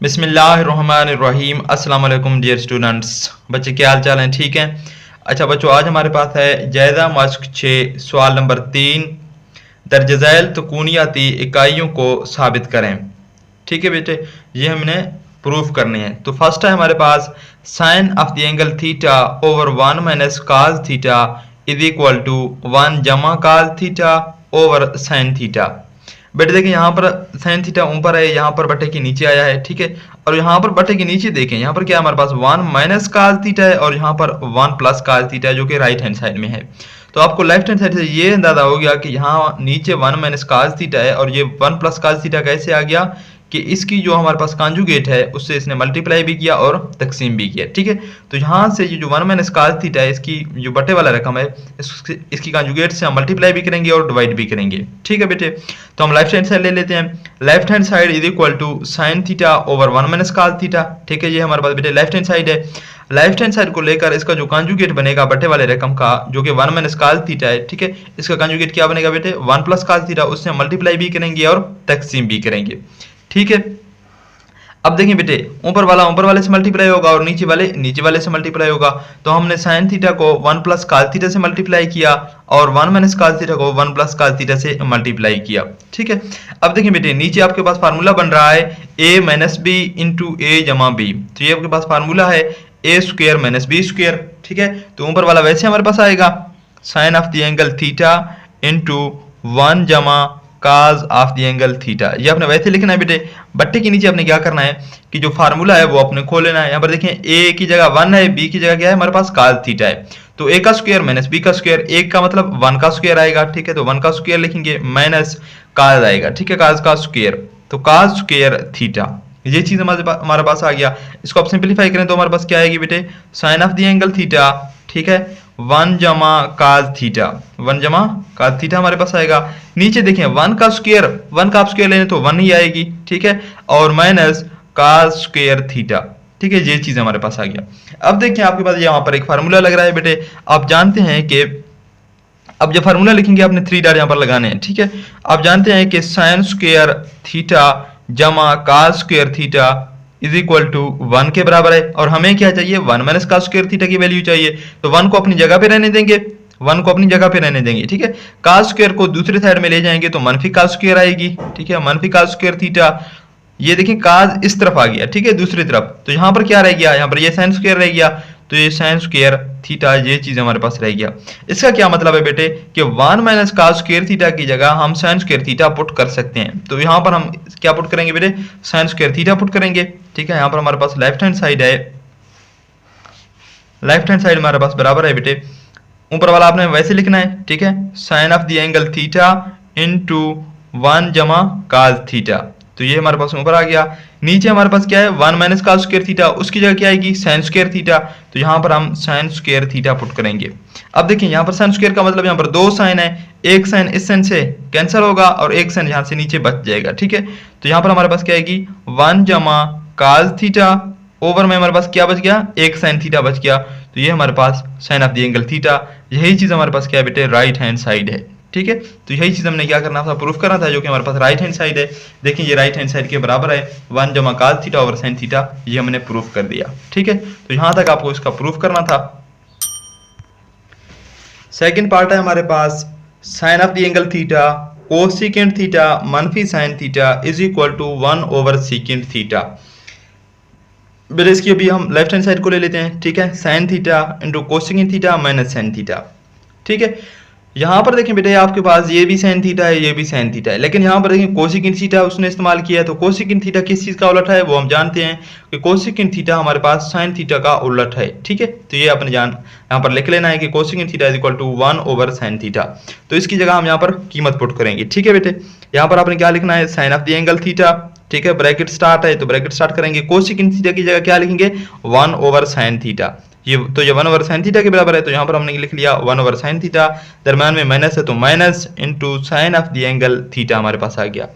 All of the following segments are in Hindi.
बिस्मिल्लाहिर्रहमानिर्रहीम। अस्सलाम वालेकुम डियर स्टूडेंट्स। बच्चे क्या हाल चाल हैं? ठीक हैं। अच्छा बच्चों, आज हमारे पास है जायदा मश्क 6 सवाल नंबर 3, दर्ज झैल तकूनियाती इकाइयों को साबित करें। ठीक है बेटे, ये हमने प्रूफ करने हैं। तो फर्स्ट है हमारे पास sine of the angle theta over 1 minus cos theta is equal to 1 जमा cos theta over sine theta. बेटे देखिए, यहाँ पर साइन थीटा ऊपर है, यहाँ पर बटे के नीचे आया है। ठीक है, और यहाँ पर बटे के नीचे देखें, यहाँ पर क्या है हमारे पास 1 माइनस काज थीटा है और यहाँ पर 1 प्लस काज थीटा है, जो कि राइट हैंड साइड में है। तो आपको लेफ्ट हैंड साइड से ये अंदाजा हो गया कि यहाँ नीचे 1 माइनस काज थीटा है और ये 1 प्लस काज थीटा कैसे आ गया कि इसकी जो हमारे पास कॉन्जुगेट है उससे इसने मल्टीप्लाई भी किया और तकसीम भी किया। ठीक है, तो यहाँ से ये जो 1 माइनस काज थीटा है, इसकी जो बटे वाला रकम है, इसकी कॉन्जुगेट से हम मल्टीप्लाई भी करेंगे और डिवाइड भी करेंगे। ठीक है बेटे, तो हम लेफ्ट हैंड साइड ले लेते हैं। Left hand side is equal to sine theta over 1 minus cos theta. ठीक है, ये हमारे पास बेटे लेफ्ट हैंड साइड है। लेफ्ट हैंड साइड को लेकर इसका जो कॉन्जुगेट बनेगा बटे वाले रकम का, जो कि 1 माइनस काज थीटा है। ठीक है, इसका कॉन्जुगेट क्या बनेगा बेटे? 1 प्लस काज थीटा, उससे हम मल्टीप्लाई भी करेंगे और तकसीम भी करेंगे। ठीक है, अब देखिए बेटे, ऊपर वाले से मल्टीप्लाई होगा और नीचे वाले से मल्टीप्लाई होगा। तो हमने साइन थीटा को 1 प्लस काज थीटा से मल्टीप्लाई किया और 1 माइनस काज थीटा को 1 प्लस काज थीटा से मल्टीप्लाई किया। ठीक है, अब देखिए बेटे, नीचे आपके पास फार्मूला बन रहा है a minus B into A जमा बी। तो ये आपके पास फार्मूला है A square minus B square. ठीक है, तो ऊपर वाला वैसे हमारे पास आएगा sine of the angle theta into 1 जमा cos of the angle theta. ये आपने वैसे लिखना है बेटे। बट्टे के नीचे आपने क्या करना है कि जो फार्मूला है वो आपने खोल लेना है। यहाँ पर देखें, a की जगह 1 है, b की जगह क्या है हमारे पास? काज थीटा है। तो a का स्क्वायर माइनस b का स्क्वायर, 1 का मतलब 1 का स्क्वायर आएगा। ठीक है, तो 1 का स्क्वायर लिखेंगे माइनस काज आएगा। ठीक है, काज का स्क्वायर, तो काज स्क्वायर थीटा। ये चीज हमारे पास आ गया। इसको आप सिंप्लीफाई करें तो हमारे पास क्या आएगी बेटे? Sine of the angle theta, ठीक है, 1 जमा काज थीटा, 1 जमा काज थीटा हमारे पास आएगा। नीचे देखें, 1 का आप स्क्वायर लेने तो 1 ही आएगी। ठीक है, और माइनस काज स्क्वायर थीटा। ठीक है, ये चीज हमारे पास आ गया। अब देखिए, आपके पास यहाँ पर एक फार्मूला लग रहा है बेटे। आप जानते हैं कि अब जब फार्मूला लिखेंगे आपने 3 डॉट यहाँ पर लगाने हैं। ठीक है, आप जानते हैं कि साइन स्क्वायर थीटा जमा cos square theta is equal to 1 के बराबर है। और हमें क्या चाहिए? 1 माइनस काज स्क्वायर थीटा की वैल्यू चाहिए। तो 1 को अपनी जगह पे रहने देंगे, 1 को अपनी जगह पे रहने देंगे। ठीक है, काज स्क्वायर को दूसरी साइड में ले जाएंगे तो मनफी काज स्क्वायर आएगी। ठीक है, मनफी काज स्क्वायर थीटा। ये देखिए, काज इस तरफ आ गया। ठीक है, दूसरी तरफ, तो यहाँ पर क्या रह गया? यहाँ पर ये साइन स्क्वायर रह गया, तो ये साइन स्क्वायर थीटा, ये चीज हमारे पास रह गया। इसका क्या मतलब है बेटे कि 1 माइनस काज स्क्वायर थीटा की जगह हम साइन स्क्वायर थीटा पुट कर सकते हैं। तो यहाँ पर हम क्या पुट करेंगे बेटे? साइन स्क्वायर थीटा पुट करेंगे। ठीक है, यहाँ पर हमारे पास लेफ्ट हैंड साइड है, लेफ्ट हैंड साइड हमारे पास बराबर है बेटे। ऊपर वाला आपने वैसे लिखना है। ठीक है, sine of the angle theta into 1 जमा काज थीटा। तो ये हमारे पास ऊपर आ गया। नीचे हमारे पास क्या है? 1 माइनस काज स्क्वायर थीटा, उसकी जगह क्या आएगी? Sign square theta. तो यहाँ पर हम साइन स्क्वायर थीटा पुट करेंगे। अब देखिए, यहाँ पर साइन स्क्वायर का मतलब यहाँ पर 2 साइन है, एक साइन इस साइन से कैंसिल होगा और एक साइन यहाँ से नीचे बच जाएगा। ठीक है, तो यहाँ पर हमारे पास क्या आएगी? 1 जमा काज थीटा ओवर में हमारे पास क्या बच गया? एक साइन थीटा बच गया। तो ये हमारे पास sine of the angle theta. यही चीज हमारे पास क्या है बेटे? राइट हैंड साइड है। ठीक है, तो यही चीज हमने क्या करना था? प्रूफ करना था, जो कि हमारे पास राइट हैंड साइड है। देखिए, ये राइट हैंड साइड के बराबर है 1 जमा cos theta over sine theta. ये हमने प्रूफ कर दिया। ठीक है, तो यहां तक आपको इसका प्रूफ करना था। सेकंड पार्ट है हमारे पास sine of the angle theta cosecant theta मनफी sine theta is equal to 1 over secant theta. बेटे इसकी अभी हम लेफ्ट हैंड साइड को ले लेते हैं। ठीक है, sign theta into cosecant theta minus sine theta. ठीक है, यहाँ पर देखें बेटे, आपके पास ये भी साइन थीटा है, ये भी साइन थीटा है, लेकिन यहाँ पर देखें कोसेकेंट थीटा उसने इस्तेमाल किया है। तो कोसेकेंट थीटा किस चीज का उलट है वो हम जानते हैं कि कोसेकेंट थीटा हमारे पास साइन थीटा का उलट है। ठीक है, तो ये अपने यहाँ पर लिख लेना है कि cosecant theta is equal to 1 over sine theta. तो इसकी जगह हम यहाँ पर कीमत पुट करेंगे। ठीक है बेटे, यहाँ पर आपने क्या लिखना है? Sine of the angle theta. ठीक है, ब्रैकेट स्टार्ट है तो ब्रैकेट स्टार्ट करेंगे। कोसेकेंट थीटा की जगह क्या लिखेंगे? 1 ओवर साइन थीटा। ये 1 ओवर साइन थीटा के बराबर है, तो यहाँ पर हमने लिख लिया 1 ओवर साइन थीटा। दरम्यान में माइनस है तो minus into sine of the angle theta हमारे पास आ गया।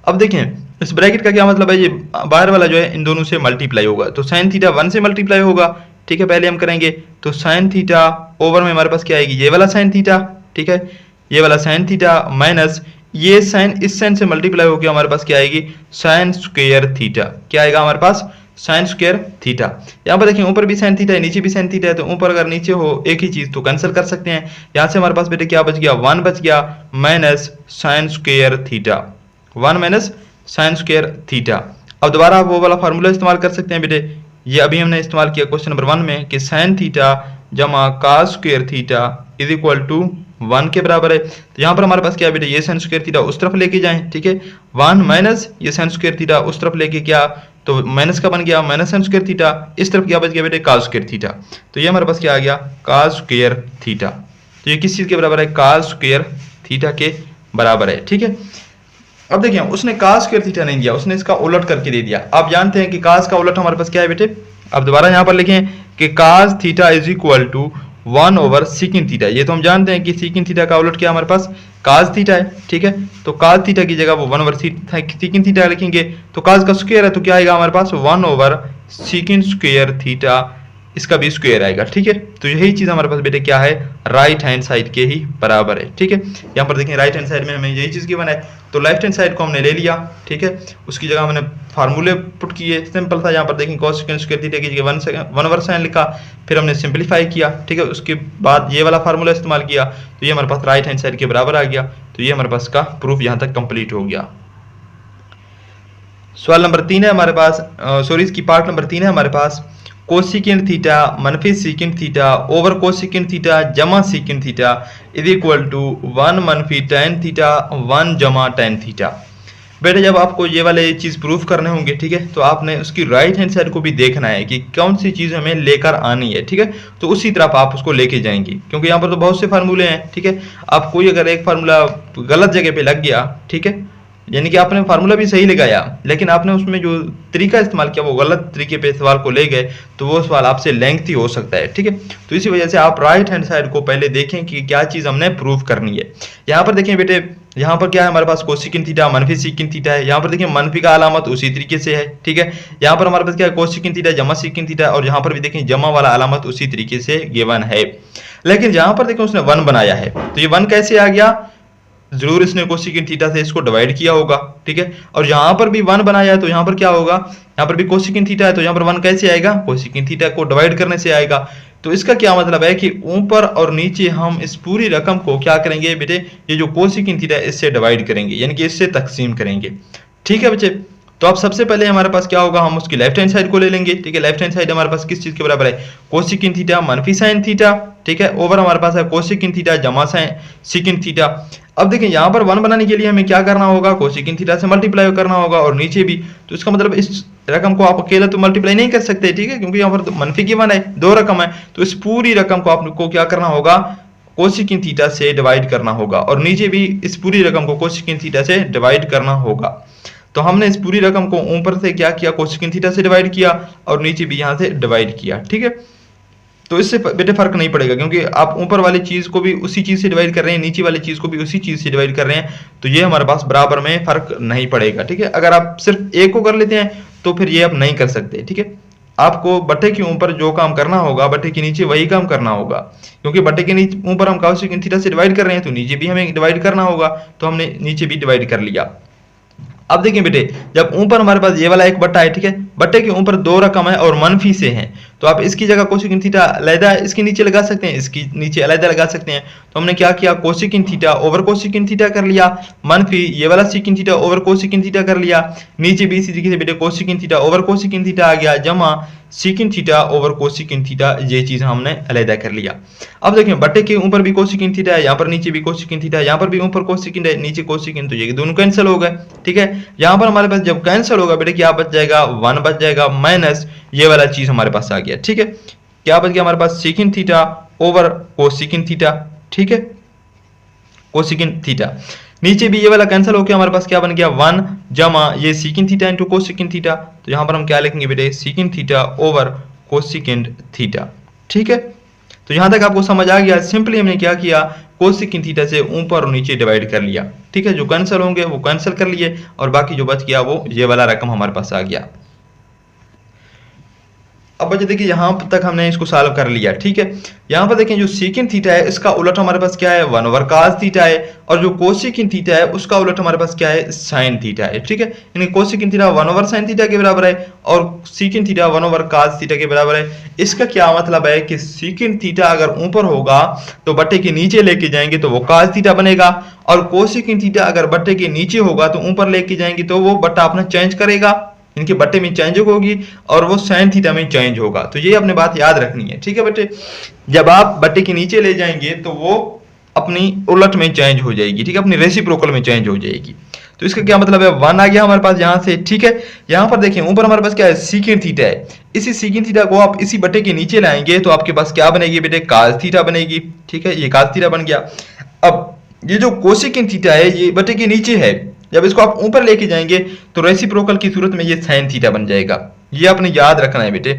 अब देखें, इस ब्रैकेट का क्या मतलब है? ये बाहर वाला जो है इन दोनों से मल्टीप्लाई होगा, तो साइन थीटा 1 से मल्टीप्लाई होगा। ठीक है, पहले हम करेंगे तो साइन थीटा ओवर में हमारे पास क्या आएगी? ये वाला साइन थीटा। ठीक है, ये वाला साइन थीटा माइनस ये साइन इस साइन से मल्टीप्लाई होकर हमारे पास क्या आएगी, साइन स्क्वायर थीटा। क्या आएगा हमारे पास, साइन स्क्वायर थीटा। यहाँ पर देखिए ऊपर भी साइन थीटा है, नीचे भी साइन थीटा है, तो ऊपर अगर नीचे हो एक ही चीज तो कैंसिल कर सकते हैं। यहाँ से हमारे पास बेटे क्या बच गया, 1 बच गया minus sign square theta, 1 minus sign square theta. अब दोबारा आप वो वाला फार्मूला इस्तेमाल कर सकते हैं बेटे, ये अभी हमने इस्तेमाल किया क्वेश्चन नंबर 1 में कि साइन थीटा जमा cos square theta is equal to 1 के बराबर है। तो यहाँ पर हमारे पास क्या है बेटे, ये साइन स्क्वायर थीटा उस तरफ लेके जाएं, ठीक है, 1 माइनस ये साइन स्क्वायर थीटा उस तरफ लेके क्या, तो माइनस का बन गया माइनस साइन स्क्वायर थीटा, इस तरफ क्या बच गया बेटे, कास स्क्वायर थीटा। तो ये हमारे पास क्या आ गया, कास स्क्वायर थीटा। तो ये किस चीज के बराबर है, कास स्क्वायर थीटा के बराबर है, ठीक है। अब देखिए उसने कास स्क्वायर थीटा नहीं दिया, उसने इसका उलट करके दे दिया। आप जानते हैं कि कास का उलट हमारे पास क्या है बेटे, अब दोबारा यहाँ पर लिखें कि cos theta is equal to 1 over secant theta. ये तो हम जानते हैं कि सीकिन थीटा का उलट क्या हमारे पास, कास थीटा है, ठीक है। तो कास थीटा की जगह वो 1 ओवर सीकिन थीटा लिखेंगे, तो कास का स्क्वायर है तो क्या आएगा हमारे पास, 1 ओवर सीकिन स्क्वायर थीटा, इसका भी स्क्वायर आएगा, ठीक है। तो यही चीज हमारे पास बेटे क्या है, राइट हैंड साइड के ही बराबर है, ठीक है। यहाँ पर देखें राइट हैंड साइड में हमें यही चीज गिवन है, तो लेफ्ट हैंड साइड को हमने ले लिया, ठीक है, उसकी जगह हमने फार्मूले पुट किए, सिंपल था। यहाँ पर देखें cos स्क्वायर थीटा की जगह 1 ओवर साइन लिखा, फिर हमने सिंपलीफाई किया, ठीक है, उसके बाद ये वाला फार्मूला इस्तेमाल किया, तो ये हमारे पास राइट हैंड साइड के बराबर आ गया। तो ये हमारे पास का प्रूफ यहाँ तक कंप्लीट हो गया। सवाल नंबर 3 है हमारे पास, सॉरी इसकी पार्ट नंबर 3 है हमारे पास, कोसिकेंट थीटा मनफी secant theta over cosecant theta जमा secant theta is equal to 1 मनफी tan थीटा 1 जमा tan थीटा। बेटे जब आपको ये वाले चीज प्रूफ करने होंगे, ठीक है, तो आपने उसकी राइट हैंड साइड को भी देखना है कि कौन सी चीज हमें लेकर आनी है, ठीक है। तो उसी तरफ आप उसको लेके जाएंगे, क्योंकि यहाँ पर तो बहुत से फार्मूले हैं, ठीक है। आप कोई अगर एक फार्मूला गलत जगह पे लग गया, ठीक है, यानी कि आपने फार्मूला भी सही लगाया लेकिन आपने उसमें जो तरीका इस्तेमाल किया वो गलत तरीके पे सवाल को ले गए, तो वो सवाल आपसे लेंथी हो सकता है, ठीक है। तो इसी वजह से आप राइट हैंड साइड को पहले देखें कि क्या चीज हमने प्रूव करनी है। यहाँ पर देखें बेटे, यहाँ पर क्या है हमारे पास कोसिकिन थीटा मनफी सीकिन थीटा है, यहाँ पर देखिए मनफी का अलामत उसी तरीके से है, ठीक है। यहाँ पर हमारे पास क्या है कोसिकिन थीटा जमा सीकिन थीटा, और यहाँ पर भी देखें जमा वाला अलामत उसी तरीके से गिवन है। लेकिन यहाँ पर देखें उसने 1 बनाया है, तो ये 1 कैसे आ गया, जरूर इसने कोसिकिन थीटा से इसको डिवाइड किया होगा, ठीक है। और यहाँ पर भी 1 बनाया है, तो यहाँ पर क्या होगा, यहाँ पर भी कोसिकिन थीटा है, तो यहाँ पर 1 कैसे आएगा, कोसिकिन थीटा को डिवाइड करने से आएगा। तो इसका क्या मतलब है कि ऊपर और नीचे हम इस पूरी रकम को क्या करेंगे बेटे, ये जो कोसिकिन थीटा है इससे डिवाइड करेंगे, यानी कि इससे तकसीम करेंगे, ठीक है बच्चे। तो अब सबसे पहले हमारे पास क्या होगा, हम उसकी लेफ्ट हैंड साइड को ले लेंगे, ठीक है। लेफ्ट हैंड साइड हमारे पास किस चीज के बराबर है, कोसिकिन थीटा मनफी साइन थीटा, ठीक है, ओवर हमारे पास है कोसिकिन थीटा जमा साइन सीकिन थीटा। अब देखिए यहाँ पर 1 बनाने के लिए हमें क्या करना होगा, कोसिकिन थीटा से मल्टीप्लाई करना होगा और नीचे भी, तो इसका मतलब इस रकम को आप अकेला तो मल्टीप्लाई नहीं कर सकते, ठीक है, क्योंकि यहाँ पर तो मनफी की 1 है, 2 रकम है, तो इस पूरी रकम को आपको क्या करना होगा, कोसिकिन थीटा से डिवाइड करना होगा, और नीचे भी इस पूरी रकम को कोसिकिन थीटा से डिवाइड करना होगा। तो हमने इस पूरी रकम को ऊपर से क्या किया, कोसिकिन थीटा से डिवाइड किया और नीचे भी यहाँ से डिवाइड किया, ठीक है। तो इससे बेटे फर्क नहीं पड़ेगा, क्योंकि आप ऊपर वाली चीज को भी उसी चीज से डिवाइड कर रहे हैं, नीचे वाली चीज को भी उसी चीज से डिवाइड कर रहे हैं, तो ये हमारे पास बराबर में फर्क नहीं पड़ेगा, ठीक है। अगर आप सिर्फ एक को कर लेते हैं तो फिर ये आप नहीं कर सकते, ठीक है। आपको बट्टे के ऊपर जो काम करना होगा बट्टे के नीचे वही काम करना होगा, क्योंकि बट्टे के नीचे ऊपर हम कोसिकिन थीटा से डिवाइड कर रहे हैं तो नीचे भी हमें डिवाइड करना होगा, तो हमने नीचे भी डिवाइड कर लिया। अब देखिए बेटे, जब ऊपर हमारे पास ये वाला एक बट्टा है, ठीक है, बट्टे के ऊपर 2 रकम है और मनफी से हैं, तो आप इसकी जगह कोसिकिन थीटा अलग इसके नीचे लगा सकते हैं, इसकी नीचे अलग लगा सकते हैं। तो हमने क्या किया, कोसिकिन थीटा ओवर कोसिकिन थीटा कर लिया, मनफी ये वाला सीकिन थीटा ओवर कोसिकिन थीटा कर लिया, नीचे भी इसी तरीके से बेटे कोसिकिन थीटा ओवर कोसिकिन थीटा आ गया, जमा सीकिन थीटा ओवर कोसिकिन थीटा, ये चीज हमने अलग कर लिया। अब देखिए बट्टे के ऊपर भी कोसिकिन थीटा है, यहाँ पर नीचे भी कोसिकिन थीटा है, यहाँ पर भी ऊपर कोसिकिन है नीचे कोसिकिन, तो ये दोनों कैंसिल हो गए, ठीक है। यहाँ पर हमारे पास जब कैंसिल होगा बेटे क्या बच जाएगा, 1 बच जाएगा माइनस ये वाला चीज हमारे पास आ गया, ठीक है। क्या बच गया हमारे पास, सीकिन थीटा ओवर कोसिकिन थीटा, ठीक है, कोसिकिन थीटा। नीचे भी ये वाला कैंसिल होकर हमारे पास क्या बन गया, 1 जमा ये सीकिन थीटा इंटू कोसिकिन थीटा, तो यहाँ पर हम क्या लिखेंगे बेटे, सीकिन थीटा ओवर कोसिकिन थीटा, ठीक है। तो यहाँ तक आपको समझ आ गया। सिंपली हमने क्या किया, कोसिकिन थीटा से ऊपर और नीचे डिवाइड कर लिया, ठीक है। जो कैंसिल होंगे वो कैंसिल कर लिए और बाकी जो बच गया वो ये वाला रकम हमारे पास आ गया। अब बच्चे देखिए यहाँ तक हमने इसको सॉल्व कर लिया, ठीक है। यहाँ पर देखें जो सीकेंट थीटा है इसका उलट हमारे पास क्या है, 1/cos थीटा है, और जो कोसेकेंट थीटा है उसका उलट हमारे पास क्या है, साइन थीटा है, ठीक है। यानी कोसेकेंट थीटा 1/sin थीटा के बराबर है और सीकेंट थीटा 1/cos थीटा के बराबर है। इसका क्या मतलब है कि सीकेंट थीटा अगर ऊपर होगा तो बट्टे के नीचे लेके जाएंगे तो वो cos थीटा बनेगा, और कोसेकेंट थीटा अगर बट्टे के नीचे होगा तो ऊपर लेके जाएंगे तो वो बट्टा अपना चेंज करेगा, इनके बट्टे में चेंज होगी और वो साइन थीटा में चेंज होगा। तो ये अपने बात याद रखनी है, ठीक है बच्चे। जब आप बट्टे के नीचे ले जाएंगे तो वो अपनी उलट में चेंज हो जाएगी, ठीक है, अपनी रेसिप्रोकल में चेंज हो जाएगी। तो इसका क्या मतलब है, 1 आ गया हमारे पास यहाँ से, ठीक है। यहाँ पर देखिए ऊपर हमारे पास क्या है, सीकेंट थीटा है। इसी सीकेंट थीटा को आप इसी बट्टे के नीचे लाएंगे तो आपके पास क्या बनेगी बेटे, cos थीटा बनेगी, ठीक है। ये cos थीटा बन गया। अब ये जो कोसेकेंट थीटा है ये बट्टे के नीचे है, जब इसको आप ऊपर लेके जाएंगे तो रेसिप्रोकल की सूरत में ये साइन थीटा बन जाएगा। ये आपने याद रखना है बेटे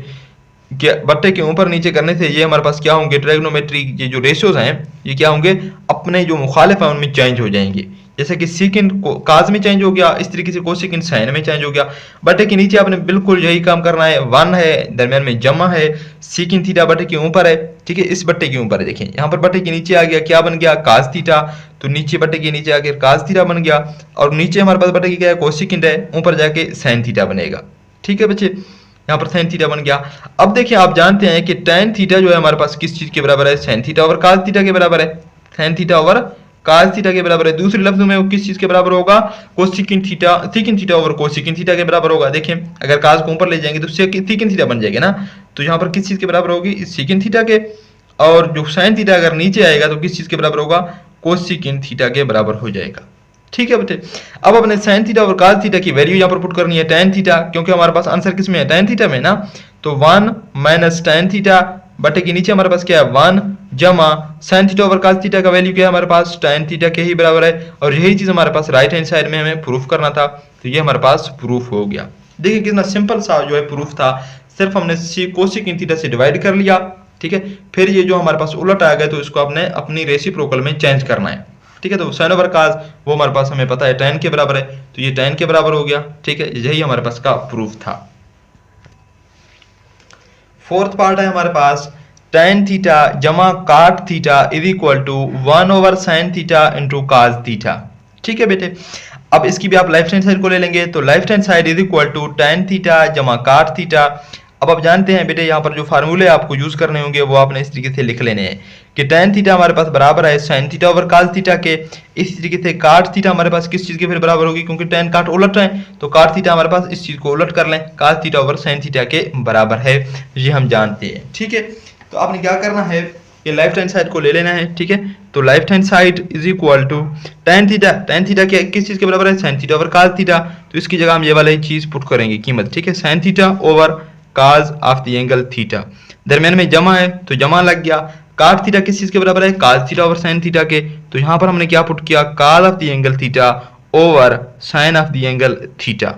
कि बट्टे के ऊपर नीचे करने से ये हमारे पास क्या होंगे, ट्रायगोनोमेट्री ये जो रेशियोज हैं ये क्या होंगे, अपने जो मुखालिफ है उनमें चेंज हो जाएंगे। जैसे कि सीकेंट काज में चेंज हो गया, इस तरीके से कोसेकेंट साइन में चेंज हो गया। बटे के नीचे आपने बिल्कुल यही काम करना है, 1 है, दरमियान में जमा है, सीकेंट थीटा बटे के ऊपर है, ठीक है, इस बट्टे के ऊपर है। देखें यहाँ पर बटे के नीचे आ गया, क्या बन गया, काज थीटा, तो नीचे बटे के नीचे आके काज थीटा बन गया, और नीचे हमारे पास बटे की क्या है, कोसेकेंट है, ऊपर जाके साइन थीटा बनेगा, ठीक है बच्चे। यहाँ पर साइन थीटा बन गया। अब देखिए आप जानते हैं कि tan थीटा जो है हमारे पास किस चीज के बराबर है, sign theta over cos theta के बराबर है, sign theta over cos theta के बराबर है। दूसरे लफ्जों में वो किस चीज के बराबर होगा, cosecant theta, secant theta over cosecant theta के बराबर होगा। देखिए अगर cos को ऊपर ले जाएंगे तो सीकेंट थीटा बन जाएगा ना, तो यहाँ पर किस चीज के बराबर होगी, सीकेंट थीटा के, और जो साइन थीटा अगर नीचे आएगा तो किस चीज के बराबर होगा, कोसेकेंट थीटा के बराबर हो जाएगा, ठीक है बेटे। अब अपने साइन थीटा और cos थीटा की वैल्यू यहाँ पर पुट करनी है tan थीटा, क्योंकि हमारे पास आंसर किस में है, tan थीटा में ना, तो 1 माइनस tan थीटा बटे के नीचे हमारे पास क्या है, 1 जमा sine theta over cos theta का वैल्यू क्या है हमारे पास, tan थीटा के ही बराबर है, और यही चीज हमारे पास राइट हैंड साइड में हमें प्रूफ करना था, तो ये हमारे पास प्रूफ हो गया। देखिए कितना सिंपल सा जो है प्रूफ था, सिर्फ हमने कोसेकेंट थीटा से डिवाइड कर लिया, ठीक है। फिर ये जो हमारे पास उलट आ गया तो इसको आपने अपनी रेसिप्रोकल में चेंज करना है, ठीक है। तो साइन ओवर cos वो हमारे पास हमें पता है tan के बराबर है, तो ये tan के बराबर हो गया, ठीक है। यही हमारे पास का प्रूफ था। फोर्थ पार्ट है हमारे पास, tan थीटा जमा cot theta is equal to 1 over sin theta into cos theta, ठीक है बेटे। अब इसकी भी आप लेफ्ट हैंड साइड को ले लेंगे, तो left hand side is equal to tan theta जमा cot थीटा। अब आप जानते हैं बेटे यहाँ पर जो फार्मूले आपको यूज करने होंगे वो आपने इस तरीके से लिख लेने हैं कि tan थीटा हमारे पास बराबर है sin theta over cos theta के, इसी तरीके से cot थीटा हमारे पास किस चीज के फिर बराबर होगी, क्योंकि tan cot उलट है तो cot थीटा हमारे पास इस चीज को उलट कर लें, cos theta over sin theta के बराबर है, ये हम जानते हैं, ठीक है। तो आपने क्या करना है, ये लेफ्ट हैंड साइड को ले लेना है, ठीक है। तो left hand side is equal to tan theta के किस चीज के बराबर है, sin theta over cos theta, तो इसकी जगह हम ये वाली चीज पुट करेंगे कीमत, ठीक है, sin theta over cos of the angle theta, दरमियान में जमा है तो जमा लग गया। cot थीटा किस चीज के बराबर है, cos theta over sin theta के, तो यहाँ पर हमने क्या पुट किया, cos of the angle theta over sin of the angle theta,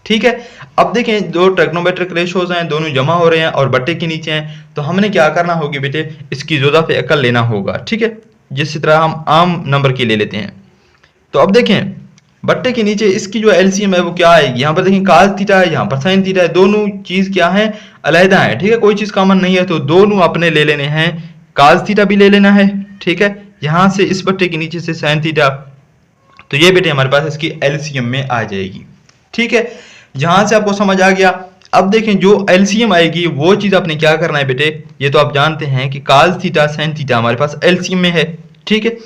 ठीक है। अब देखें दो ट्रिग्नोमेट्रिक रेशियोज हैं, दोनों जमा हो रहे हैं और बट्टे के नीचे हैं, तो हमने क्या करना होगी बेटे, इसकी जुदा पे अकल लेना होगा, ठीक है, जिस तरह हम आम नंबर की ले लेते हैं। तो अब देखें बट्टे के नीचे इसकी जो एलसीएम है वो क्या आएगी, यहाँ पर देखें cos थीटा है, यहाँ पर sin थीटा है, दोनों चीज क्या है, अलहदा है, ठीक है, कोई चीज कॉमन नहीं है, तो दोनों अपने ले लेने हैं, cos थीटा भी ले लेना है, ठीक है, यहाँ से इस बट्टे के नीचे से sin थीटा, तो ये बेटे हमारे पास इसकी एलसीएम में आ जाएगी, ठीक है। जहां से आपको समझ आ गया। अब देखें जो एलसीएम आएगी वो चीज आपने क्या करना है बेटे, ये तो आप जानते हैं कि cos थीटा sin थीटा हमारे पास एलसीएम में है, ठीक है।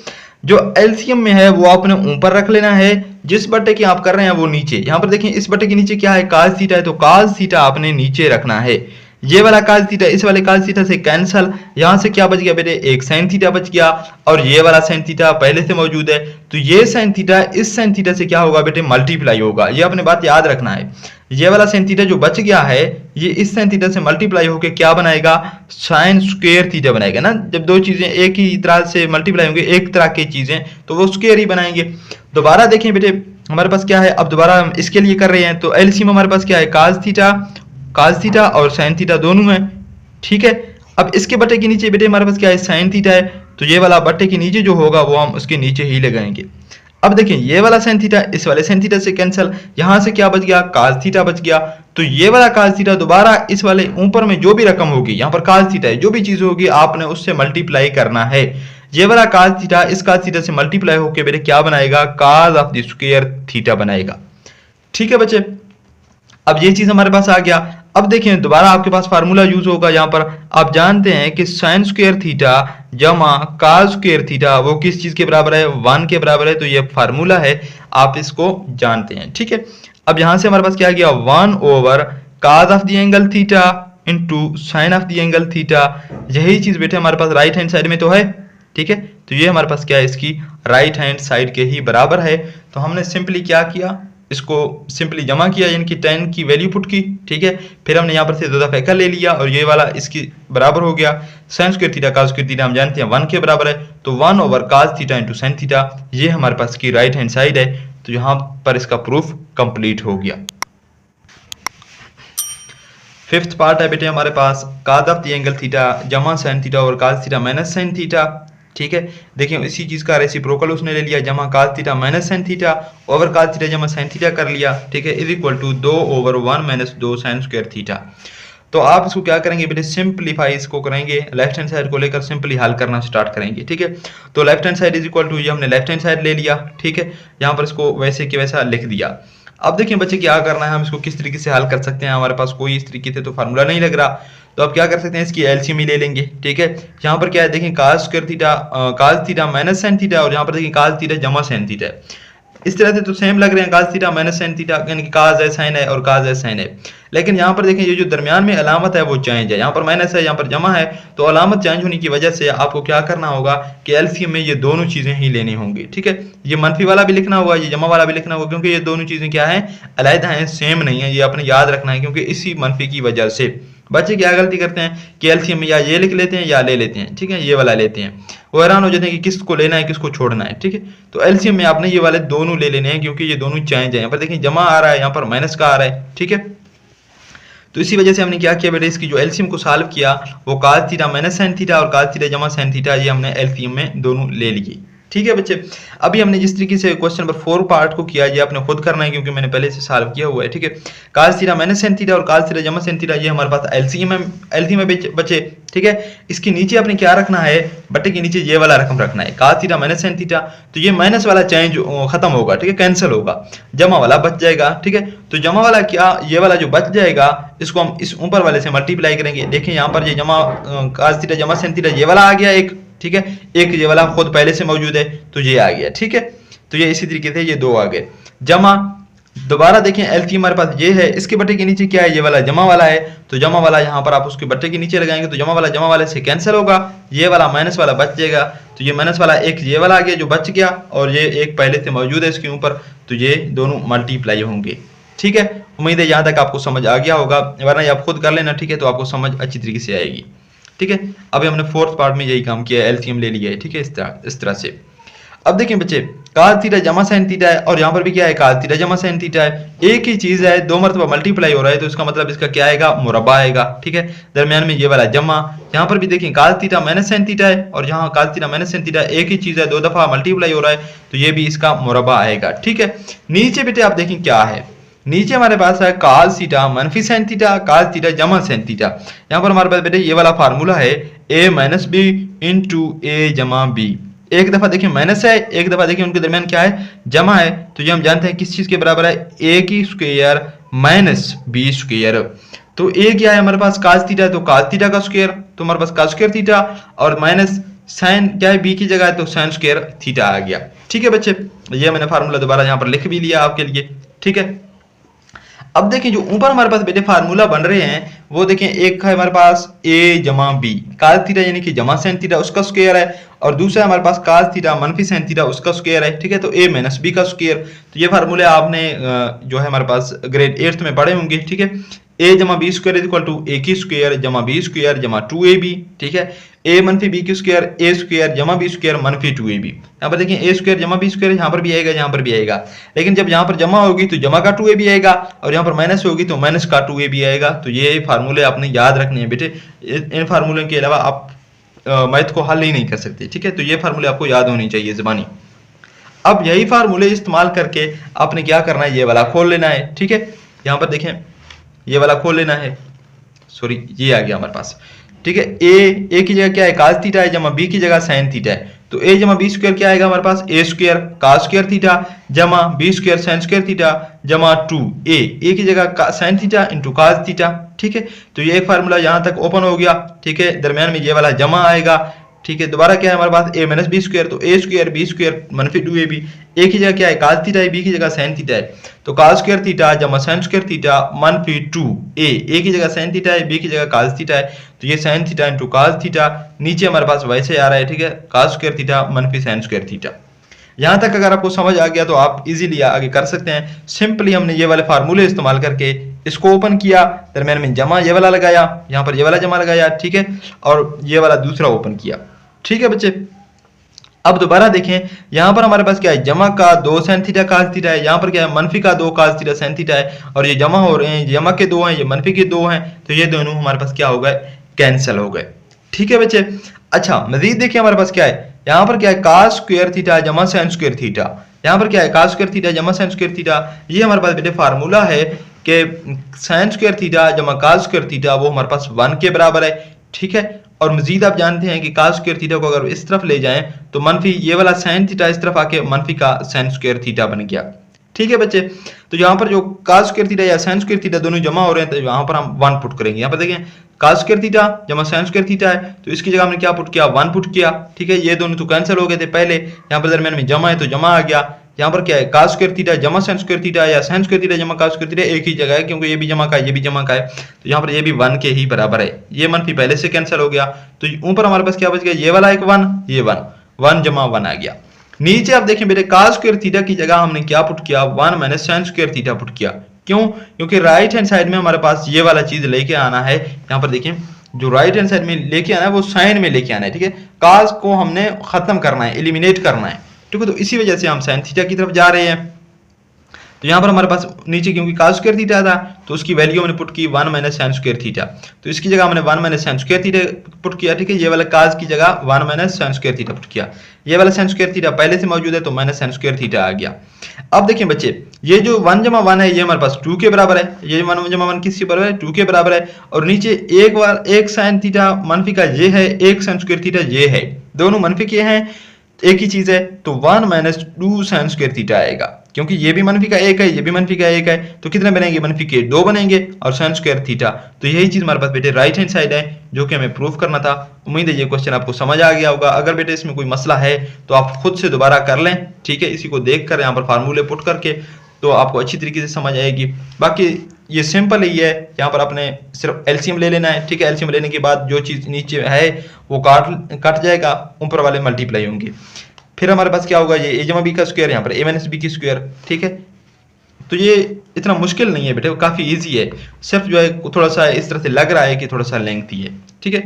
जो एलसीएम में है वो आपने ऊपर रख लेना है, जिस बट्टे की आप कर रहे हैं वो नीचे। यहाँ पर देखें इस बट्टे के नीचे क्या है, cos थीटा है, तो cos थीटा आपने नीचे रखना है। ये वाला cos थीटा इस वाले cos थीटा से कैंसल, यहाँ से क्या बच गया बेटे, एक sin थीटा बच गया, और ये वाला sin थीटा पहले से मौजूद है, तो ये sin थीटा इस sin थीटा से क्या होगा बेटे, मल्टीप्लाई होगा। ये अपने बात याद रखना है, ये वाला sin थीटा जो बच गया है ये इस sin थीटा से मल्टीप्लाई होकर क्या बनाएगा, sin स्क्वायर थीटा बनाएगा ना। जब दो चीजें एक ही तरह से मल्टीप्लाई होंगे, एक तरह की चीजें, तो वो स्क्वायर ही बनाएंगे। दोबारा देखें बेटे हमारे पास क्या है, अब दोबारा हम इसके लिए कर रहे हैं, तो एलसीएम हमारे पास क्या है, cos थीटा और sin थीटा दोनों है, ठीक है। अब इसके बट्टे के नीचे बेटे हमारे पास क्या है, sin थीटा है, तो ये वाला बट्टे के नीचे जो होगा वो हम उसके नीचे ही लगाएंगे। अब देखिए ये वाला साइन थीटा इस वाले साइन थीटा से कैंसिल, यहां से क्या बच गया, cos थीटा बच गया। तो ये वाला cos थीटा दोबारा इस वाले ऊपर में जो भी रकम होगी, यहाँ पर cos थीटा है, जो भी चीज होगी आपने उससे मल्टीप्लाई करना है। ये वाला cos थीटा इस cos थीटा से मल्टीप्लाई होकर बेटे क्या बनाएगा, cos of the square theta बनाएगा। ठीक है बच्चे, अब ये चीज हमारे पास आ गया। अब देखिए दोबारा आपके पास फार्मूला यूज होगा, यहाँ पर आप जानते हैं कि साइन स्क्वायर थीटा जमा कॉस स्क्वायर थीटा वो किस चीज के बराबर है, 1 के बराबर है। तो ये फार्मूला है, आप इसको जानते हैं। ठीक है, अब यहां से हमारे पास क्या गया, 1 over cos of the angle theta into sine of the angle theta. यही चीज बेटे हमारे पास राइट हैंड साइड में तो है। ठीक है, तो ये हमारे पास क्या है, इसकी राइट हैंड साइड के ही बराबर है। तो हमने सिंपली क्या किया, इसको सिंपली जमा किया, यानी कि tan की वैल्यू पुट की। ठीक है, फिर हमने यहाँ पर से 2 दफा का ले लिया और ये वाला इसकी बराबर हो गया। Sign square theta cos square theta हम जानते हैं 1 के बराबर है, तो 1 over cos theta into sine theta, ये हमारे पास की राइट हैंड साइड है। तो यहाँ पर इसका प्रूफ कंप्लीट हो गया। फिफ्थ पार्ट है बेटे हमारे पास cos of the angle theta जमा साइन थीटा और cos theta minus sine theta. ठीक है, देखिए इसी चीज का रेसिप्रोकल उसने ले लिया, जमा cos theta minus sine theta over cos theta जमा साइन थीटा कर लिया। ठीक है, is equal to 2 over 1 minus 2 sine square theta. तो आप इसको क्या करेंगे बेटे, सिंपलीफाई इसको करेंगे, लेफ्ट हैंड साइड को लेकर सिंपली हल करना स्टार्ट करेंगे। ठीक है, तो left hand side is equal to, ये हमने लेफ्ट हैंड साइड ले लिया। ठीक है, यहाँ पर इसको वैसे कि वैसा लिख दिया। अब देखिए बच्चे क्या करना है, हम इसको किस तरीके से हल कर सकते हैं, हमारे पास कोई इस तरीके से तो फार्मूला नहीं लग रहा। तो आप क्या कर सकते हैं, इसकी एलसीएम ही ले लेंगे। ठीक है, यहाँ पर क्या है, देखिए cos square theta cos theta minus sine theta और यहाँ पर देखिए cos थीटा जमा साइन थीटा है। इस तरह से तो सेम लग रहे हैं, cos theta minus sine theta, यानी कि cos है साइन है और cos है साइन है। लेकिन यहाँ पर देखिए ये जो दरमियान में अलामत है वो चेंज है, यहाँ पर माइनस है यहाँ पर जमा है। तो अलामत चेंज होने की वजह से आपको क्या करना होगा कि एलसीएम में ये दोनों चीजें ही लेनी होंगी। ठीक है, ये मनफी वाला भी लिखना होगा, ये जमा वाला भी लिखना होगा, क्योंकि ये दोनों चीजें क्या है, अलग हैं, सेम नहीं है। ये आपने याद रखना है, क्योंकि इसी मनफी की वजह से बच्चे क्या गलती करते हैं कि एलसीएम में या ये लिख लेते हैं या ले लेते हैं। ठीक है, ये वाला लेते हैं, वो हैरान हो जाते हैं कि किसको लेना है किसको छोड़ना है। ठीक है, तो एलसीएम में आपने ये वाले दोनों ले लेने हैं, क्योंकि ये दोनों चेंज है। यहाँ पर देखिए जमा आ रहा है, यहाँ पर माइनस का आ रहा है। ठीक है, तो इसी वजह से हमने क्या किया बेटे, इसकी जो एलसीएम को सॉल्व किया वो cos theta minus sine theta और cos थीटा जमा साइन थीटा, ये हमने एलसीएम में दोनों ले लिए। ठीक है बच्चे, अभी हमने जिस तरीके से क्वेश्चन नंबर 4 पार्ट को किया, ये आपने खुद करना है, क्योंकि मैंने पहले से सॉल्व किया हुआ है। ठीक है, cos theta minus sine theta और cos थीटा जमा साइन थीटा, ये हमारे पास एलसीएम में बचे। ठीक है, इसके नीचे आपने क्या रखना है, बटे के नीचे ये वाला रकम रखना है, cos theta minus sine theta. तो ये माइनस वाला चेंज खत्म होगा, ठीक है, कैंसिल होगा, जमा वाला बच जाएगा। ठीक है, तो जमा वाला क्या, ये वाला जो बच जाएगा इसको हम इस ऊपर वाले से मल्टीप्लाई करेंगे। देखिए यहाँ पर ये जमा cos थीटा जमा साइन थीटा ये वाला आ गया एक। ठीक है, एक ये वाला खुद पहले से मौजूद है तो ये आ गया। ठीक है, तो ये इसी तरीके से ये दो आ गए। जमा दोबारा देखें एलसीएम हमारे पास ये है, इसके बट्टे के नीचे क्या है, ये वाला जमा वाला है। तो जमा वाला यहाँ पर आप उसके बट्टे के नीचे लगाएंगे तो जमा वाले से कैंसिल होगा, ये वाला माइनस वाला बच जाएगा। तो ये माइनस वाला एक ये वाला आ गया जो बच गया, और ये एक पहले से मौजूद है इसके ऊपर, तो ये दोनों मल्टीप्लाई होंगे। ठीक है, उम्मीद है यहाँ तक आपको समझ आ गया होगा, वरना ये आप खुद कर लेना। ठीक है, तो आपको समझ अच्छी तरीके से आएगी। ठीक है, अभी हमने 4th पार्ट में यही काम किया है, एलसीएम ले लिया है। ठीक है, इस तरह से। अब देखें बच्चे, cos थीटा जमा साइन थीटा है और यहाँ पर भी क्या है, cos थीटा जमा साइन थीटा है। एक ही चीज है, 2 मरतबा मल्टीप्लाई हो रहा है, तो इसका मतलब इसका क्या आएगा, मुरब्बा आएगा। ठीक है, दरमियान में ये वाला जमा, यहाँ पर भी देखें cos theta minus sine theta है और यहाँ cos theta minus sine theta, एक ही चीज है, 2 दफा मल्टीप्लाई हो रहा है, तो ये भी इसका मुरब्बा आएगा। ठीक है, नीचे बेटे आप देखें क्या है, नीचे हमारे पास है cos थीटा मनफी साइन थीटा cos थीटा जमा साइन थीटा। यहाँ पर हमारे पास बेटे ये वाला फार्मूला है a minus B into A जमा बी। एक दफा देखिए माइनस है, एक दफा देखिए उनके दरमियान क्या है, जमा है। तो ये हम जानते हैं किस चीज के बराबर है, a की स्क्वायर माइनस बी स्क्वायर। तो a क्या है हमारे पास, cos थीटा, तो cos थीटा का स्क्वायर, तो हमारे पास cos स्क्वायर थीटा, और माइनस साइन क्या है b की जगह है, तो साइन स्क्वायर थीटा आ गया। ठीक है बच्चे, ये मैंने फार्मूला दोबारा यहाँ पर लिख भी लिया आपके लिए। ठीक है, अब देखें जो ऊपर हमारे पास बेटे फार्मूला बन रहे हैं वो देखें, एक है हमारे पास a जमा बी cos थीटा यानी कि जमा साइन थीटा उसका स्क्वायर है, और दूसरा हमारे पास cos थीटा मनफी साइन थीटा उसका स्क्वायर है। ठीक है, तो a माइनस बी का स्क्वायर। तो ये फार्मूले आपने जो है हमारे पास ग्रेड 8th में पढ़े होंगे। ठीक है, a जमा B square is equal to a की स्क्वायर जमा बी स्क्वायर जमा 2ab। ठीक है, a मनफी b की स्क्वायर a स्क्वायर जमा b स्क्वायर मनफी 2ab। यहाँ पर देखिए a स्क्वायर जमा b स्क्वायर यहाँ पर भी आएगा, यहाँ पर भी आएगा, लेकिन जब यहाँ पर जमा होगी तो जमा का 2ab आएगा, और यहाँ पर माइनस होगी तो माइनस का 2ab आएगा। तो ये फार्मूले आपने याद रखने हैं बेटे, इन फार्मूलों के अलावा आप मैथ को हल ही नहीं कर सकते। ठीक है, तो ये फार्मूले आपको याद होनी चाहिए ज़बानी। अब यही फार्मूले इस्तेमाल करके आपने क्या करना है, ये वाला खोल लेना है। ठीक है, यहाँ पर देखें ये वाला खोल लेना है, सॉरी ये आ गया हमारे पास। ठीक है, ए की जगह क्या है, काज थीटा है, जमा बी की जगह साइन थीटा है। तो ए जमा बी स्क्वायर क्या आएगा हमारे पास, A square cos square theta जमा B square sine square theta जमा 2 ए की जगह sine theta into cos theta. ठीक है, तो ये एक फार्मूला यहाँ तक ओपन हो गया। ठीक है, दरमियान में ये वाला जमा आएगा। ठीक है, दोबारा क्या है हमारे पास, ए माइनस बी स्क्वायर, तो ए स्क्वायर बी स्क्वायर मनफी 2ab, ए की जगह क्या है काज थीटा है, बी की जगह साइन थीटा है, तो काज स्क्वायर थीटा जमा साइन स्क्वायर थीटा मनफी 2 ए की जगह साइन थीटा है, बी की जगह काज थीटा है, तो ये sign theta into cos theta, नीचे हमारे पास वैसे आ रहा है। ठीक है, काज स्क्वायर थीटा मनफी साइन स्क्वायर थीटा। यहाँ तक अगर आपको समझ आ गया तो आप इजीली आगे कर सकते हैं। सिंपली हमने ये वाले फार्मूले इस्तेमाल करके इसको ओपन किया, दरमियान में जमा ये वाला लगाया, यहाँ पर ये वाला जमा लगाया। ठीक है, और ये वाला दूसरा ओपन किया। ठीक है बच्चे, अब दोबारा देखें, यहाँ पर हमारे पास क्या है, जमा का 2 साइन थीटा काज थीटा है, यहाँ पर क्या है मनफी का 2 काज थीटा साइन थीटा है, और ये जमा हो रहे हैं, जमा के 2 हैं, ये मनफी के 2 हैं, तो ये दोनों हमारे पास क्या हो गए, कैंसिल हो गए। ठीक है बच्चे, अच्छा मजीद देखिए हमारे पास क्या है, यहाँ पर क्या है काज स्क्वायर थीटा जमा साइन स्क्वायर थीटा, यहाँ पर क्या है काज स्क्वायर थीटा जमा साइन स्क्वायर थीटा, ये हमारे पास बेटे फार्मूला है कि साइन स्क्वायर थीटा जमा काज स्क्वायर थीटा वो हमारे पास 1 के बराबर है। ठीक है, और मजीद आप जानते हैं कि काज स्क्वायर थीटा को अगर इस तरफ ले जाएं तो मनफी ये वाला साइन थीटा इस तरफ आके मनफी का साइन स्क्वायर थीटा बन गया। ठीक है बच्चे, तो यहाँ पर जो काज स्क्वायर थीटा या साइन स्क्वायर थीटा दोनों जमा हो रहे हैं, तो यहाँ पर हम 1 पुट करेंगे। यहाँ पर देखें काज स्क्वायर थीटा जमा साइन स्क्वायर थीटा है, तो इसकी जगह हमने क्या पुट किया, 1 पुट किया। ठीक है, ये दोनों तो कैंसिल हो गए थे पहले, यहाँ पर दरमियान में जमा है तो जमा आ गया। यहाँ पर क्या है काज स्क्वायर थीटा जमा साइन स्क्वायर थीटा या साइन स्क्वायर थीटा जमा काज स्क्वायर थीटा एक ही जगह है, क्योंकि ये भी जमा का है ये भी जमा का है, तो यहाँ पर ये भी 1 के ही बराबर है। ये मनफी पहले से कैंसिल हो गया, तो ऊपर हमारे पास क्या बच गया, ये वाला एक 1, ये 1 जमा 1 आ गया। नीचे आप देखें बेटे काज स्क्वायर थीटा की जगह हमने क्या पुट किया, 1 minus sign square theta put किया। क्यों, क्योंकि राइट हैंड साइड में हमारे पास ये वाला चीज लेके आना है। यहाँ पर देखें जो राइट हैंड साइड में लेके आना है वो साइन में लेके आना है। ठीक है, काज को हमने खत्म करना है, एलिमिनेट करना है। ठीक है, तो इसी वजह से हम साइन थीटा की तरफ जा रहे हैं। तो यहाँ पर हमारे पास नीचे क्योंकि काज स्क्वायर थीटा था तो उसकी वैल्यू हमने पुट की 1 माइनस साइन स्क्वायर थीटा, तो इसकी जगह हमने 1 minus sign square theta put किया। ठीक है, ये वाला काज की जगह 1 minus sign square theta put किया, ये वाला साइन स्क्वायर थीटा पहले से मौजूद है तो माइनस साइन स्क्वायर थीटा आ गया। अब देखिए बच्चे ये जो 1 जमा 1 है ये हमारे पास 2 के बराबर है, ये 1 जमा 1 किसके बराबर है, 2 के बराबर है, और नीचे एक साइन थीटा मनफी का ये है, एक साइन स्क्वायर थीटा ये है, दोनों मनफी के हैं, एक ही चीज है, तो 1 माइनस 2 साइन स्क्वायर थीटा आएगा, क्योंकि ये भी मनफी का 1 है ये भी मनफी का 1 है, तो कितने बनेंगे, मनफी के 2 बनेंगे, और साइन स्क्वायर थीटा। तो यही चीज हमारे पास बेटे राइट हैंड साइड है जो कि हमें प्रूफ करना था। उम्मीद है ये क्वेश्चन आपको समझ आ गया होगा। अगर बेटे इसमें कोई मसला है तो आप खुद से दोबारा कर लें। ठीक है, इसी को देख कर यहाँ पर फार्मूले पुट करके तो आपको अच्छी तरीके से समझ आएगी। बाकी ये सिंपल ही है, यहाँ पर आपने सिर्फ एलसीएम ले लेना है। ठीक है, एलसीएम लेने के बाद जो चीज नीचे है वो कट जाएगा, ऊपर वाले मल्टीप्लाई होंगे। फिर हमारे पास क्या होगा, ये ए जमा बी का स्क्वायर, यहाँ पर ए माइनस बी की स्क्वायर। ठीक है, तो ये इतना मुश्किल नहीं है बेटे, काफी इजी है, सिर्फ जो है थोड़ा सा इस तरह से लग रहा है कि थोड़ा सा लेंथी है। ठीक है,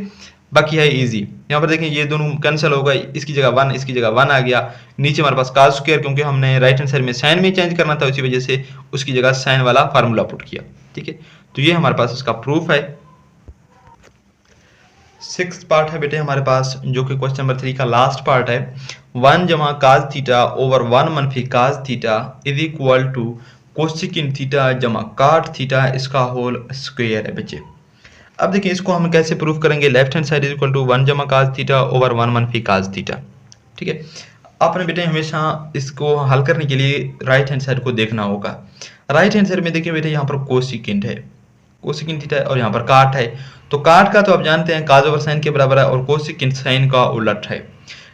बाकी है इजी। यहाँ पर देखें ये दोनों कैंसिल हो गए, इसकी जगह 1 इसकी जगह 1 आ गया। नीचे हमारे पास काज स्क्वायर, क्योंकि हमने राइट हैंड साइड में साइन में चेंज करना था उसी वजह से उसकी जगह साइन वाला फार्मूला पुट किया। ठीक है, तो ये हमारे पास उसका प्रूफ है। 6th पार्ट है बेटे हमारे पास, जो कि क्वेश्चन नंबर 3 का लास्ट पार्ट है। 1 जमा काज थीटा ओवर 1 मनफी cos theta is equal to cosecant theta जमा काट थीटा इसका होल स्क्वायर है बच्चे। अब देखिए इसको हम कैसे प्रूफ करेंगे, left hand side is equal to 1 जमा काज थीटा ओवर 1 मनफी काज थीटा। ठीक है, आपने बेटे हमेशा इसको हल करने के लिए राइट हैंड साइड को देखना होगा। राइट हैंड साइड में देखिए बेटे यहाँ पर कोसिकिन है, कोसिकिन थीटा है, और यहाँ पर काट है, तो काट का तो आप जानते हैं काज ओवर साइन के बराबर है, और कोसिकिन साइन का उलट है।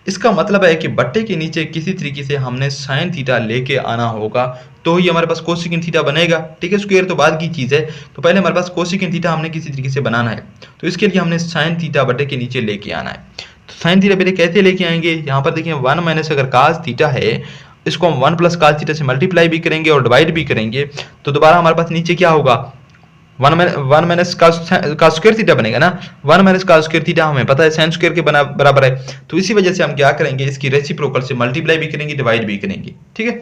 इसका मतलब है कि बट्टे के नीचे किसी तरीके से हमने साइन थीटा लेके आना होगा तो ही हमारे पास कोसिकिन थीटा बनेगा। ठीक है, स्क्वायर तो बाद की चीज है, तो पहले हमारे पास कोसिकिन थीटा हमने किसी तरीके से बनाना है, तो इसके लिए हमने साइन थीटा बट्टे के नीचे लेके आना है। तो साइन थीटा पहले कैसे लेके आएंगे, यहाँ पर देखिए 1 माइनस अगर काज थीटा है इसको हम 1 प्लस काज थीटा से मल्टीप्लाई भी करेंगे और डिवाइड भी करेंगे, तो दोबारा हमारे पास नीचे क्या होगा, 1 माइनस का स्क्वायर थीटा बनेगा ना। 1 माइनस का स्क्वायर थीटा हमें पता है साइन स्क्वायर के बराबर है, तो इसी वजह से हम क्या करेंगे, इसकी रेसिप्रोकल से मल्टीप्लाई भी करेंगे डिवाइड भी करेंगे। ठीक है,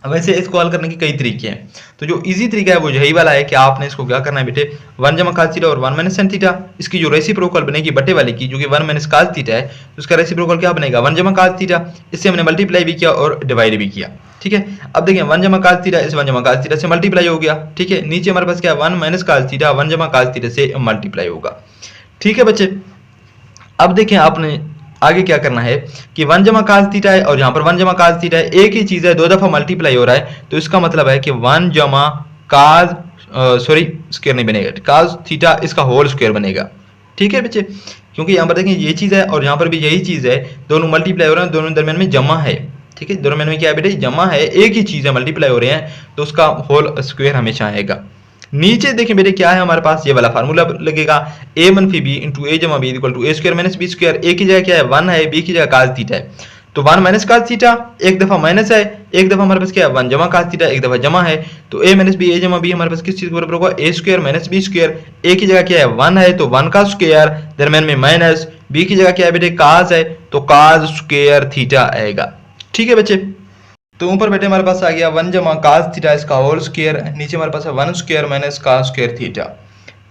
वैसे इसको हल करने के कई तरीके हैं, तो जो इजी तरीका है वो यही वाला है कि आपने इसको क्या करना है बेटे, 1 जमा cos थीटा और 1 माइनस sin थीटा, इसकी जो रेसिप्रोकल बनेगी बटे वाले की, जो कि 1 माइनस cos थीटा है, तो उसका रेसिप्रोकल क्या बनेगा, 1 जमा cos थीटा। इससे हमने मल्टीप्लाई भी किया और डिवाइड भी किया, ठीक है। अब देखिए 1 जमा cos थीटा इस 1 जमा cos थीटा से मल्टीप्लाई हो गया, ठीक है। नीचे हमारे पास क्या है, 1 माइनस cos थीटा 1 जमा cos थीटा से मल्टीप्लाई होगा, ठीक है बच्चे। अब देखिए आपने आगे क्या करना है कि 1 जमा cos थीटा है और यहाँ पर 1 जमा cos थीटा है, एक ही चीज है, दो दफा मल्टीप्लाई हो रहा है, तो इसका मतलब है कि 1 जमा cos स्क्वायर नहीं बनेगा, cos थीटा इसका होल स्क्वायर बनेगा, ठीक है बच्चे। क्योंकि यहाँ पर देखें ये चीज है और यहाँ पर भी यही चीज है, दोनों मल्टीप्लाई हो रहे हैं, दोनों दरमियान में जमा है, ठीक है। दरमियान में क्या है बेटे, जमा है, एक ही चीज है, मल्टीप्लाई हो रहे हैं, तो उसका होल स्क्वायर हमेशा आएगा। नीचे देखें बेटे क्या है हमारे पास, ये वाला फार्मूला लगेगा, a मनफी बी इंटू ए जमा B equal to A square minus B square. A की जगह क्या है 1 है, बी की जगह cos थीटा है, तो 1 माइनस cos थीटा, एक दफा माइनस है, एक दफा हमारे पास क्या है 1 जमा cos थीटा, एक दफा जमा है, तो a माइनस बी ए जमा बी हमारे पास किस चीज के बराबर होगा, ए square minus B square. A की जगह क्या है 1 है, तो 1 का स्क्वायर, दरमियान में माइनस, बी की जगह क्या है बेटे cos है, तो cos स्क्वायर थीटा आएगा, ठीक है बच्चे। तो ऊपर बेटे हमारे पास आ गया 1 जमा cos थीटा इसका होल स्क्वायर, नीचे हमारे पास है 1 square minus cos square theta,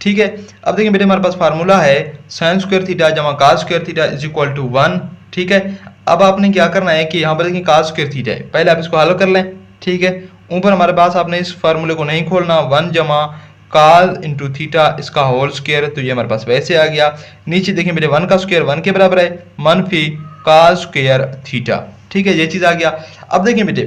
ठीक है। अब देखिए बेटे हमारे पास फार्मूला है sin स्क्वायर थीटा जमा cos square theta is equal to 1, ठीक है। अब आपने क्या करना है कि यहाँ पर देखिए cos स्क्वायर थीटा है, पहले आप इसको हल कर लें, ठीक है। ऊपर हमारे पास आपने इस फार्मूले को नहीं खोलना, 1 जमा cos इंटू थीटा इसका होल स्क्वायर, तो ये हमारे पास वैसे आ गया। नीचे देखिए बेटे 1 का स्क्वायर 1 के बराबर है, मनफी cos स्क्वायर थीटा, ठीक है, ये चीज आ गया। अब देखिए बेटे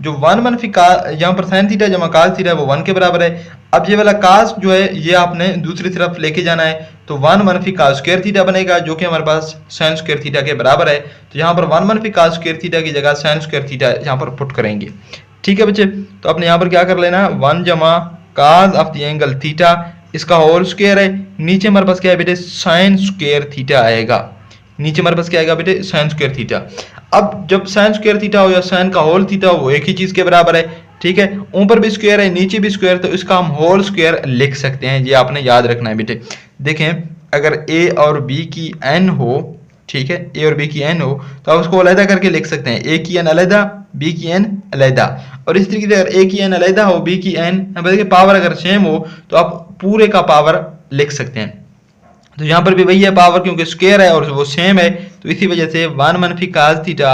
जो 1 मनफी का यहाँ पर sin थीटा जमा cos थीटा है वो 1 के बराबर है। अब ये वाला cos जो है ये आपने दूसरी तरफ लेके जाना है, तो 1 मनफी cos स्क्वायर थीटा बनेगा, जो कि हमारे पास sin स्क्वायर थीटा के बराबर है। तो यहाँ पर 1 मनफी cos स्क्वायर थीटा की जगह sin स्क्वायर थीटा यहाँ पर पुट करेंगे, ठीक है बच्चे। तो आपने यहाँ पर क्या कर लेना, 1 जमा cos of the angle theta इसका होल स्क्वायर है, नीचे हमारे पास क्या है बेटे sin स्क्वायर थीटा आएगा, नीचे हमारे पास क्या आएगा बेटे sin स्क्वायर थीटा। अब जब sin स्क्वायर थीटा हो या sin का होल थीटा हो वो एक ही चीज के बराबर है, ठीक है। ऊपर भी स्क्वायर है नीचे भी स्क्वायर, तो इसका हम होल स्क्वायर लिख सकते हैं, ये आपने याद रखना है बेटे। देखें अगर a और b की n हो, ठीक है, a और b की n हो तो आप उसको अलग करके लिख सकते हैं, a की n अलग b की n अलग। और इस तरीके से अगर a की n अलग हो b की n देखिए पावर अगर सेम हो तो आप पूरे का पावर लिख सकते हैं। तो यहाँ पर भी वही है पावर, क्योंकि स्क्वायर है और वो सेम है, तो इसी वजह से 1 मनफी cos theta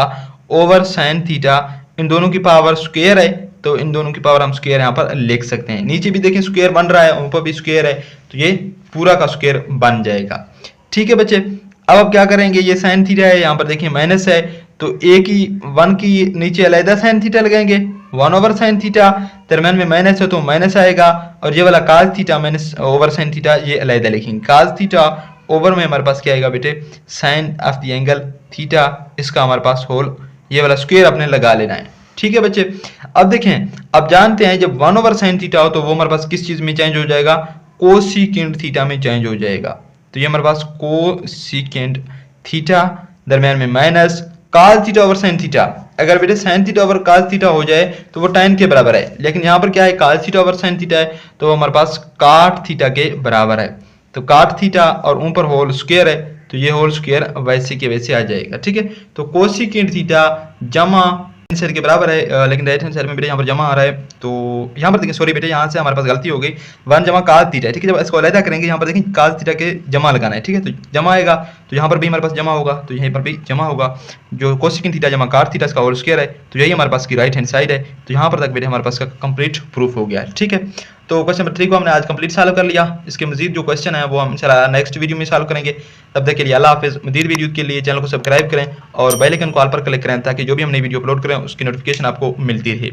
over sin theta, इन दोनों की पावर स्क्वायर है, तो इन दोनों की पावर हम स्क्वायर यहाँ पर लिख सकते हैं। नीचे भी देखें स्क्वायर बन रहा है, ऊपर भी स्क्वायर है, तो ये पूरा का स्क्वायर बन जाएगा, ठीक है बच्चे। अब आप क्या करेंगे, ये sin थीटा है, यहाँ पर देखिए माइनस है, तो a की 1 की नीचे अलग sin थीटा लगाएंगे, 1 ओवर sin थीटा, दरम्यान में माइनस है तो माइनस आएगा, और ये वाला cos theta minus over sin theta ये अलग लिखेंगे, cos थीटा ओवर में हमारे पास क्या आएगा बेटे sin of the angle theta, इसका हमारे पास होल ये वाला स्क्वायर अपने लगा लेना है, ठीक है बच्चे। अब देखें अब जानते हैं जब 1 ओवर sin थीटा हो तो वो हमारे पास किस चीज में चेंज हो जाएगा, कोसिकेंट थीटा में चेंज हो जाएगा। तो ये हमारे पास कोसिकेंट थीटा, दरम्यान में minus cos theta over sin theta, अगर बेटे sin theta over cos theta हो जाए तो वो tan के बराबर है, लेकिन यहाँ पर क्या है cos theta over sin theta है, तो वो हमारे पास cot थीटा के बराबर है, तो cot थीटा और ऊपर होल स्क्वायर है, तो ये होल स्क्वायर वैसे के वैसे आ जाएगा, ठीक है। तो कोसिकेंट थीटा जमा साइड के बराबर है, लेकिन राइट हैंड साइड में बेटे यहाँ पर जमा आ रहा है, तो यहाँ पर देखिए सॉरी बेटे यहाँ से हमारे पास गलती हो गई, 1 जमा cos थीटा है, ठीक है। जब इसको अलग करेंगे यहाँ पर देखिए cos थीटा के जमा लगाना है, ठीक है, तो जमा आएगा, तो यहाँ पर भी हमारे पास जमा होगा, तो यहीं पर भी जमा होगा, जो कोसिकेंट थीटा जमा cot थीटा इसका होल स्क्वायर है, तो यही हमारे पास की राइट हैंड साइड है। तो यहाँ पर तक बेटे हमारे पास का कंप्लीट प्रूफ हो गया है, ठीक है। तो क्वेश्चन नंबर 3 को हमने आज कंप्लीट सॉल्व कर लिया, इसके मजीद जो क्वेश्चन है वो हम इंशाल्लाह नेक्स्ट वीडियो में सॉल्व करेंगे। तब तक के लिए अल्लाह हाफिज़। मजीद वीडियो के लिए चैनल को सब्सक्राइब करें और बेल आइकन को ऑल पर क्लिक करें ताकि जो भी हम नई वीडियो अपलोड करें उसकी नोटिफिकेशन आपको मिलती रहे।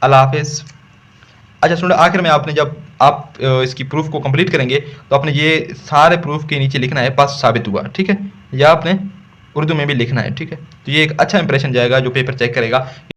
अल्लाह हाफिज़। अच्छा सुनो, आखिर में आपने जब आप इसकी प्रूफ को कंप्लीट करेंगे तो आपने ये सारे प्रूफ के नीचे लिखना है पास साबित हुआ, ठीक है, या आपने उर्दू में भी लिखना है, ठीक है। तो ये एक अच्छा इंप्रेशन जाएगा जो पेपर चेक करेगा।